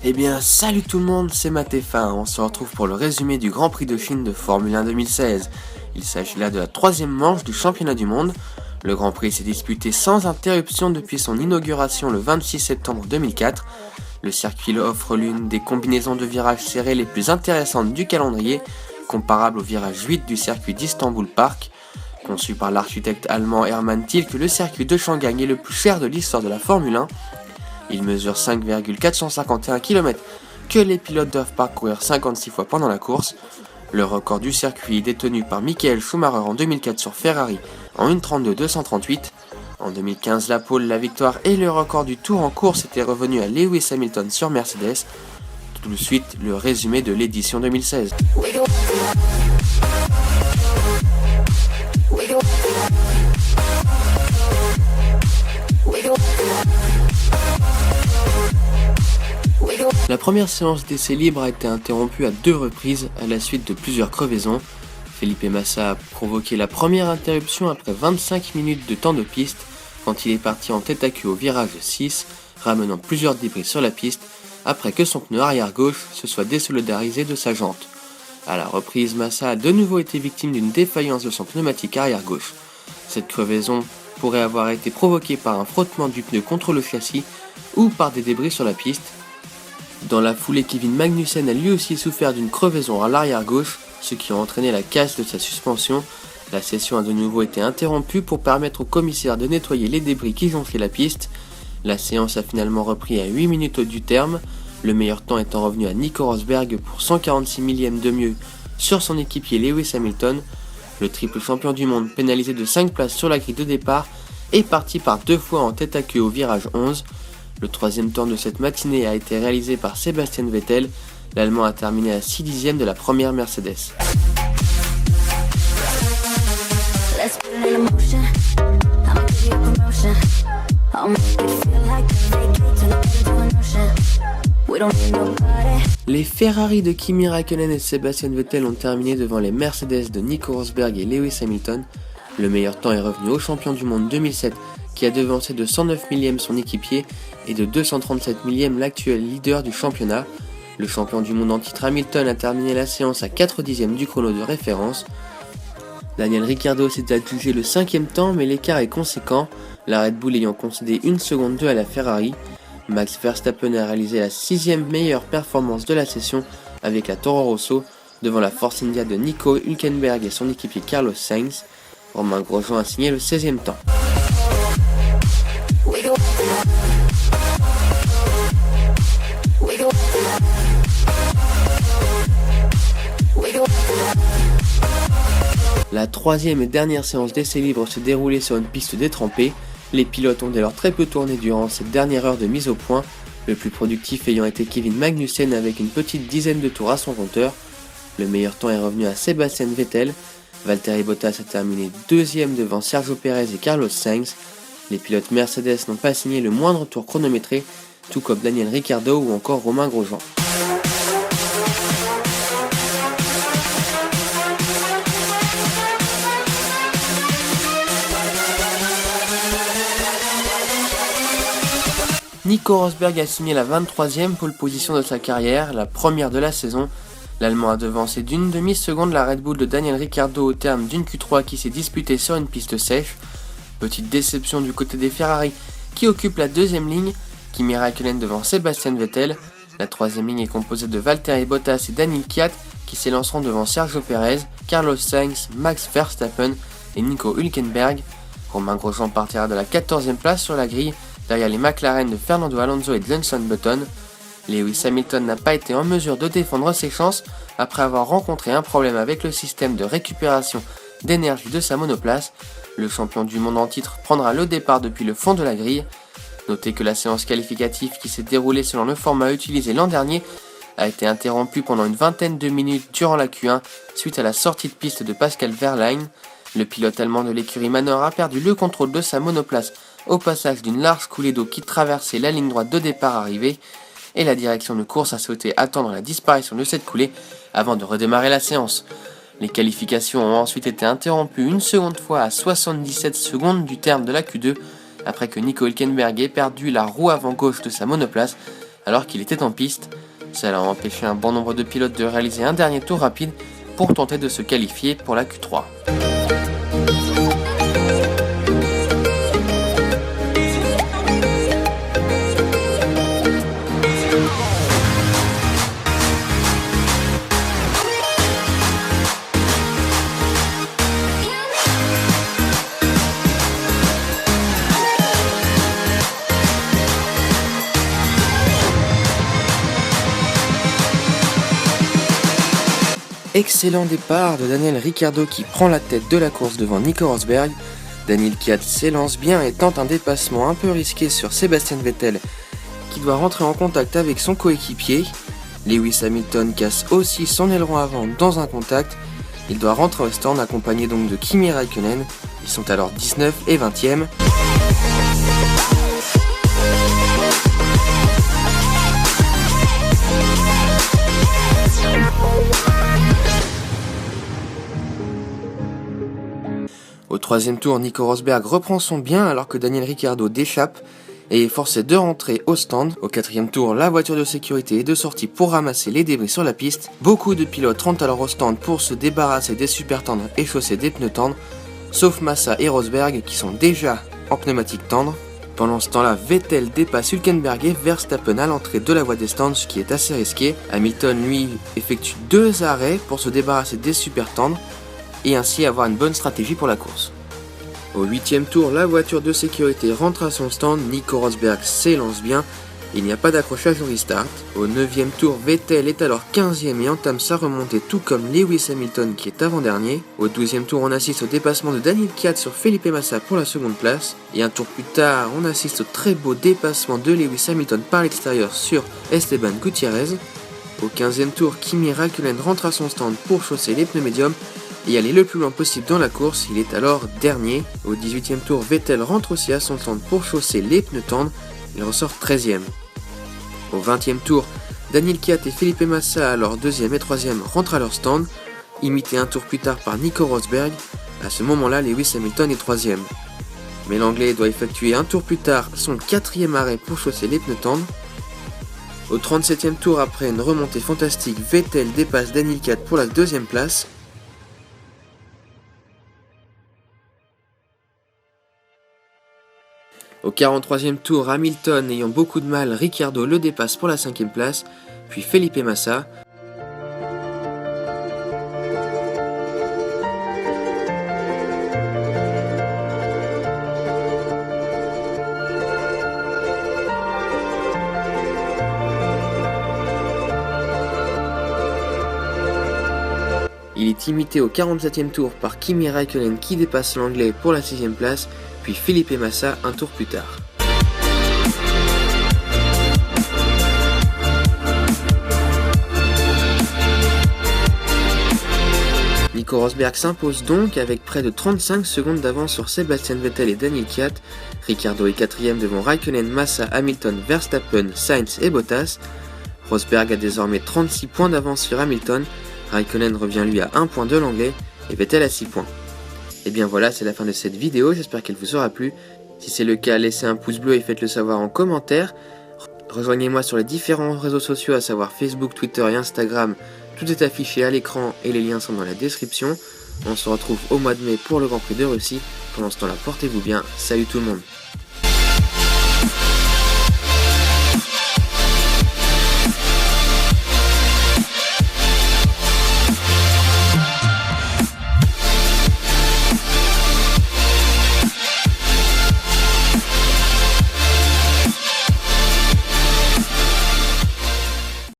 Eh bien, salut tout le monde, c'est Matefin. On se retrouve pour le résumé du Grand Prix de Chine de Formule 1 2016. Il s'agit là de la troisième manche du championnat du monde. Le Grand Prix s'est disputé sans interruption depuis son inauguration le 26 septembre 2004. Le circuit offre l'une des combinaisons de virages serrés les plus intéressantes du calendrier, comparable au virage 8 du circuit d'Istanbul Park. Conçu par l'architecte allemand Hermann Tilke, le circuit de Shanghai est le plus cher de l'histoire de la Formule 1. Il mesure 5,451 km que les pilotes doivent parcourir 56 fois pendant la course. Le record du circuit est détenu par Michael Schumacher en 2004 sur Ferrari en 1:32.238. En 2015, la pole, la victoire et le record du tour en course étaient revenus à Lewis Hamilton sur Mercedes. Tout de suite, le résumé de l'édition 2016. La première séance d'essai libre a été interrompue à 2 reprises à la suite de plusieurs crevaisons. Felipe Massa a provoqué la première interruption après 25 minutes de temps de piste quand il est parti en tête à queue au virage 6, ramenant plusieurs débris sur la piste après que son pneu arrière gauche se soit désolidarisé de sa jante. À la reprise, Massa a de nouveau été victime d'une défaillance de son pneumatique arrière gauche. Cette crevaison pourrait avoir été provoquée par un frottement du pneu contre le châssis ou par des débris sur la piste. Dans la foulée, Kevin Magnussen a lui aussi souffert d'une crevaison à l'arrière gauche, ce qui a entraîné la casse de sa suspension. La session a de nouveau été interrompue pour permettre au commissaire de nettoyer les débris qui jonchaient la piste. La séance a finalement repris à 8 minutes du terme, le meilleur temps étant revenu à Nico Rosberg pour 146 millièmes de mieux sur son équipier Lewis Hamilton. Le triple champion du monde, pénalisé de 5 places sur la grille de départ, est parti par 2 fois en tête à queue au virage 11. Le troisième temps de cette matinée a été réalisé par Sebastian Vettel. L'Allemand a terminé à 6 dixièmes de la première Mercedes. Les Ferrari de Kimi Räikkönen et Sebastian Vettel ont terminé devant les Mercedes de Nico Rosberg et Lewis Hamilton. Le meilleur temps est revenu au champion du monde 2007 qui a devancé de 109 millièmes son équipier et de 237 millièmes l'actuel leader du championnat. Le champion du monde en titre Hamilton a terminé la séance à 4 dixièmes du chrono de référence. Daniel Ricciardo s'est adjugé le 5e temps, mais l'écart est conséquent, la Red Bull ayant concédé 1 seconde 2 à la Ferrari. Max Verstappen a réalisé la 6e meilleure performance de la session avec la Toro Rosso devant la Force India de Nico Hülkenberg et son équipier Carlos Sainz. Romain Grosjean a signé le 16e temps. La troisième et dernière séance d'essai libre se déroulait sur une piste détrempée. Les pilotes ont dès lors très peu tourné durant cette dernière heure de mise au point, le plus productif ayant été Kevin Magnussen avec une petite dizaine de tours à son compteur. Le meilleur temps est revenu à Sebastian Vettel. Valtteri Bottas a terminé 2e devant Sergio Pérez et Carlos Sainz. Les pilotes Mercedes n'ont pas signé le moindre tour chronométré, tout comme Daniel Ricciardo ou encore Romain Grosjean. Nico Rosberg a signé la 23e pole position de sa carrière, la première de la saison. L'Allemand a devancé d'une demi-seconde la Red Bull de Daniel Ricciardo au terme d'une Q3 qui s'est disputée sur une piste sèche. Petite déception du côté des Ferrari qui occupent la 2e ligne, Kimi Räikkönen devant Sebastian Vettel. La 3e ligne est composée de Valtteri Bottas et Daniil Kvyat qui s'élanceront devant Sergio Pérez, Carlos Sainz, Max Verstappen et Nico Hülkenberg. Romain Grosjean partira de la 14e place sur la grille derrière les McLaren de Fernando Alonso et Jenson Button. Lewis Hamilton n'a pas été en mesure de défendre ses chances après avoir rencontré un problème avec le système de récupération d'énergie de sa monoplace. Le champion du monde en titre prendra le départ depuis le fond de la grille. Notez que la séance qualificative qui s'est déroulée selon le format utilisé l'an dernier a été interrompue pendant une vingtaine de minutes durant la Q1 suite à la sortie de piste de Pascal Wehrlein. Le pilote allemand de l'écurie Manor a perdu le contrôle de sa monoplace au passage d'une large coulée d'eau qui traversait la ligne droite de départ arrivée, et la direction de course a souhaité attendre la disparition de cette coulée avant de redémarrer la séance. Les qualifications ont ensuite été interrompues une seconde fois à 77 secondes du terme de la Q2, après que Nico Hülkenberg ait perdu la roue avant gauche de sa monoplace alors qu'il était en piste. Cela a empêché un bon nombre de pilotes de réaliser un dernier tour rapide pour tenter de se qualifier pour la Q3. Excellent départ de Daniel Ricciardo qui prend la tête de la course devant Nico Rosberg. Daniel Kvyat s'élance bien et tente un dépassement un peu risqué sur Sebastian Vettel qui doit rentrer en contact avec son coéquipier. Lewis Hamilton casse aussi son aileron avant dans un contact. Il doit rentrer au stand accompagné donc de Kimi Räikkönen. Ils sont alors 19 et 20e. Au troisième tour, Nico Rosberg reprend son bien alors que Daniel Ricciardo déchappe et est forcé de rentrer au stand. Au quatrième tour, la voiture de sécurité est de sortie pour ramasser les débris sur la piste. Beaucoup de pilotes rentrent alors au stand pour se débarrasser des super tendres et chausser des pneus tendres, sauf Massa et Rosberg qui sont déjà en pneumatique tendre. Pendant ce temps-là, Vettel dépasse Hülkenberg et Verstappen à l'entrée de la voie des stands, ce qui est assez risqué. Hamilton, lui, effectue 2 arrêts pour se débarrasser des super tendres et ainsi avoir une bonne stratégie pour la course. Au 8e tour, la voiture de sécurité rentre à son stand, Nico Rosberg s'élance bien, il n'y a pas d'accrochage au restart. Au 9e tour, Vettel est alors 15e et entame sa remontée tout comme Lewis Hamilton qui est avant-dernier. Au 12e tour, on assiste au dépassement de Daniel Kvyat sur Felipe Massa pour la seconde place. Et un tour plus tard, on assiste au très beau dépassement de Lewis Hamilton par l'extérieur sur Esteban Gutiérrez. Au 15e tour, Kimi Räikkönen rentre à son stand pour chausser les pneus médiums et aller le plus loin possible dans la course, il est alors dernier. Au 18e tour, Vettel rentre aussi à son stand pour chausser les pneus tendres, il ressort 13e. Au 20e tour, Daniel Kvyat et Felipe Massa, alors 2e et 3e, rentrent à leur stand, imité un tour plus tard par Nico Rosberg. À ce moment-là, Lewis Hamilton est 3e. Mais l'Anglais doit effectuer un tour plus tard son 4e arrêt pour chausser les pneus tendres. Au 37e tour, après une remontée fantastique, Vettel dépasse Daniel Kvyat pour la 2e place. Au 43e tour, Hamilton ayant beaucoup de mal, Ricciardo le dépasse pour la 5e place, puis Felipe Massa. Il est imité au 47e tour par Kimi Räikkönen qui dépasse l'Anglais pour la 6e place, puis Felipe Massa un tour plus tard. Nico Rosberg s'impose donc avec près de 35 secondes d'avance sur Sebastian Vettel et Daniel Kvyat. Ricciardo est 4e devant Räikkönen, Massa, Hamilton, Verstappen, Sainz et Bottas. Rosberg a désormais 36 points d'avance sur Hamilton. Räikkönen revient lui à 1 point de l'Anglais et Vettel à 6 points. Et bien voilà, c'est la fin de cette vidéo, j'espère qu'elle vous aura plu. Si c'est le cas, laissez un pouce bleu et faites-le savoir en commentaire. Rejoignez-moi sur les différents réseaux sociaux, à savoir Facebook, Twitter et Instagram. Tout est affiché à l'écran et les liens sont dans la description. On se retrouve au mois de mai pour le Grand Prix de Russie. Pendant ce temps-là, portez-vous bien. Salut tout le monde.